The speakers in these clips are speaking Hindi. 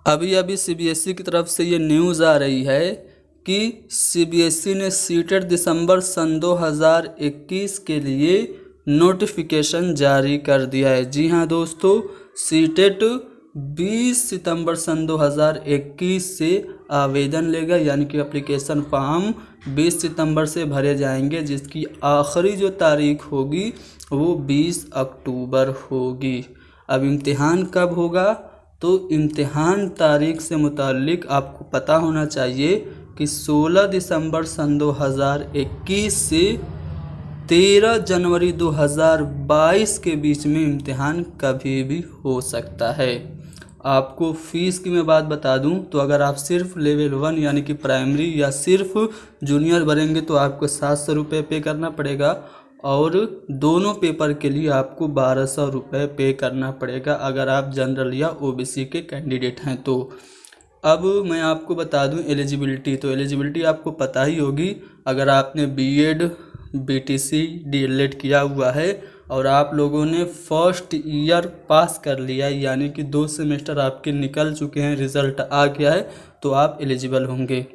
अभी अभी सीबीएसई की तरफ से ये न्यूज़ आ रही है कि सीबीएसई ने सीटेट दिसंबर सन 2021 के लिए नोटिफिकेशन जारी कर दिया है। जी हाँ दोस्तों, सीटेट 20 सितंबर सन 2021 से आवेदन लेगा, यानी कि एप्लीकेशन फॉर्म 20 सितंबर से भरे जाएंगे, जिसकी आखिरी जो तारीख होगी वो 20 अक्टूबर होगी। अब इम्तिहान कब होगा? तो इम्तिहान तारीख से मुताल्लिक आपको पता होना चाहिए कि 16 दिसंबर सन 2021 से 13 जनवरी 2022 के बीच में इम्तिहान कभी भी हो सकता है। आपको फ़ीस की मैं बात बता दूं तो अगर आप सिर्फ लेवल 1 यानी कि प्राइमरी या सिर्फ जूनियर भरेंगे तो आपको 700 रुपये पे करना पड़ेगा, और दोनों पेपर के लिए आपको 1200 रुपये पे करना पड़ेगा अगर आप जनरल या ओबीसी के कैंडिडेट हैं तो। अब मैं आपको बता दूं एलिजिबिलिटी, तो एलिजिबिलिटी आपको पता ही होगी। अगर आपने बीएड, बीटीसी, डीएलएड किया हुआ है और आप लोगों ने फर्स्ट ईयर पास कर लिया है, यानी कि 2 सेमेस्टर आपके निकल चुके हैं, रिज़ल्ट आ गया है, तो आप एलिजिबल होंगे।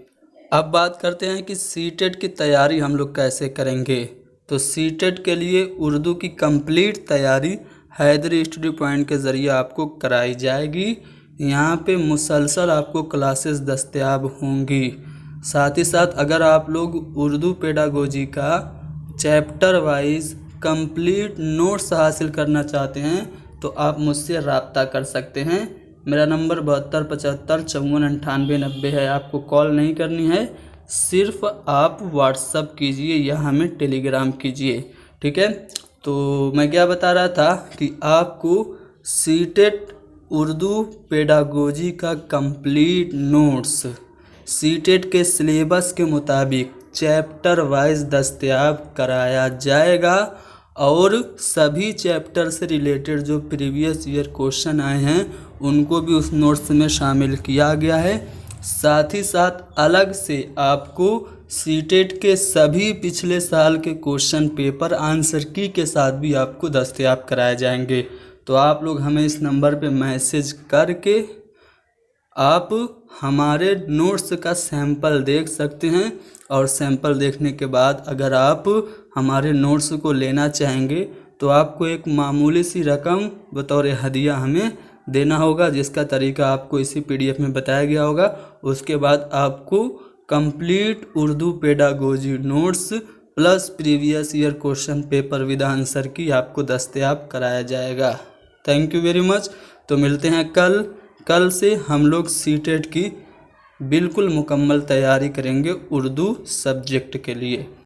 अब बात करते हैं कि सीटेट की तैयारी हम लोग कैसे करेंगे। तो सीटेट के लिए उर्दू की कंप्लीट तैयारी हैदरी स्टडी पॉइंट के ज़रिए आपको कराई जाएगी। यहाँ पे मुसलसल आपको क्लासेस दस्तयाब होंगी। साथ ही साथ अगर आप लोग उर्दू पेडागोजी का चैप्टर वाइज कंप्लीट नोट्स हासिल करना चाहते हैं तो आप मुझसे रब्ता कर सकते हैं। मेरा नंबर 7275549890 है। आपको कॉल नहीं करनी है, सिर्फ आप व्हाट्सअप कीजिए या हमें टेलीग्राम कीजिए, ठीक है। तो मैं क्या बता रहा था कि आपको सीटेट उर्दू पेडागोजी का कंप्लीट नोट्स सीटेट के सिलेबस के मुताबिक चैप्टर वाइज दस्तयाब कराया जाएगा, और सभी चैप्टर से रिलेटेड जो प्रीवियस ईयर क्वेश्चन आए हैं उनको भी उस नोट्स में शामिल किया गया है। साथ ही साथ अलग से आपको सीटेट के सभी पिछले साल के क्वेश्चन पेपर आंसर की के साथ भी आपको दस्तयाब कराए जाएंगे। तो आप लोग हमें इस नंबर पे मैसेज करके आप हमारे नोट्स का सैंपल देख सकते हैं, और सैंपल देखने के बाद अगर आप हमारे नोट्स को लेना चाहेंगे तो आपको एक मामूली सी रकम बतौर हदिया हमें देना होगा, जिसका तरीका आपको इसी पीडीएफ में बताया गया होगा। उसके बाद आपको complete Urdu pedagogy notes plus previous year question paper with answer की आपको दस्तयाब कराया जाएगा। Thank you very much. तो मिलते हैं कल से हम लोग सीटेट की बिल्कुल मुकम्मल तैयारी करेंगे उर्दू सब्जेक्ट के लिए।